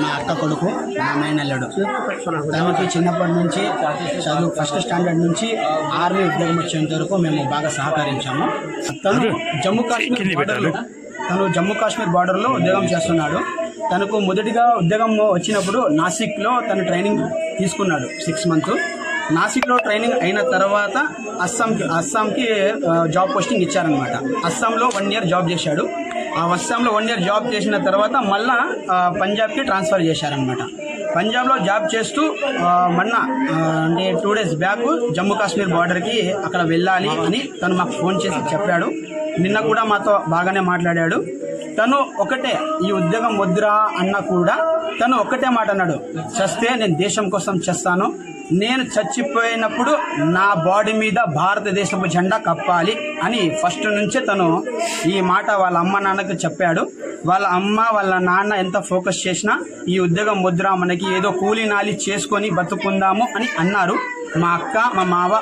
మా అక్క కొడుకు నా మేనల్లుడు. తనకి చిన్నప్పటి నుంచి చదువు ఫస్ట్ స్టాండర్డ్ నుంచి ఆర్మీ ఉద్యోగం వచ్చేంత వరకు మేము బాగా సహకరించాము. తను జమ్మూ కాశ్మీర్ బార్డర్లో ఉద్యోగం చేస్తున్నాడు. తనకు మొదటిగా ఉద్యోగం వచ్చినప్పుడు నాసిక్లో తను ట్రైనింగ్ తీసుకున్నాడు 6 months. నాసిక్లో ట్రైనింగ్ అయిన తర్వాత అస్సాంకి జాబ్ పోస్టింగ్ ఇచ్చారనమాట. అస్సాంలో 1 year జాబ్ చేశాడు. ఆ అస్సాంలో 1 year జాబ్ చేసిన తర్వాత మళ్ళా పంజాబ్కి ట్రాన్స్ఫర్ చేశారనమాట. పంజాబ్లో జాబ్ చేస్తూ మొన్న అంటే 2 days బ్యాక్ జమ్మూ కాశ్మీర్ బార్డర్కి అక్కడ వెళ్ళాలి అని తను మాకు ఫోన్ చేసి చెప్పాడు. నిన్న కూడా మాతో బాగానే మాట్లాడాడు. తను ఒకటే, ఈ ఉద్యోగం వద్దురా అన్న కూడా తను ఒక్కటే మాట అన్నాడు, చస్తే నేను దేశం కోసం చేస్తాను, నేను చచ్చిపోయినప్పుడు నా బాడీ మీద భారతదేశపు జెండా కప్పాలి అని ఫస్ట్ నుంచే తను ఈ మాట వాళ్ళ అమ్మ నాన్నకు చెప్పాడు. వాళ్ళ అమ్మ వాళ్ళ నాన్న ఎంత ఫోకస్ చేసినా ఈ ఉద్యోగం వద్దురా, మనకి ఏదో కూలీ నాలి చేసుకొని బతుకుందాము అని అన్నారు. మా అక్క మా మావ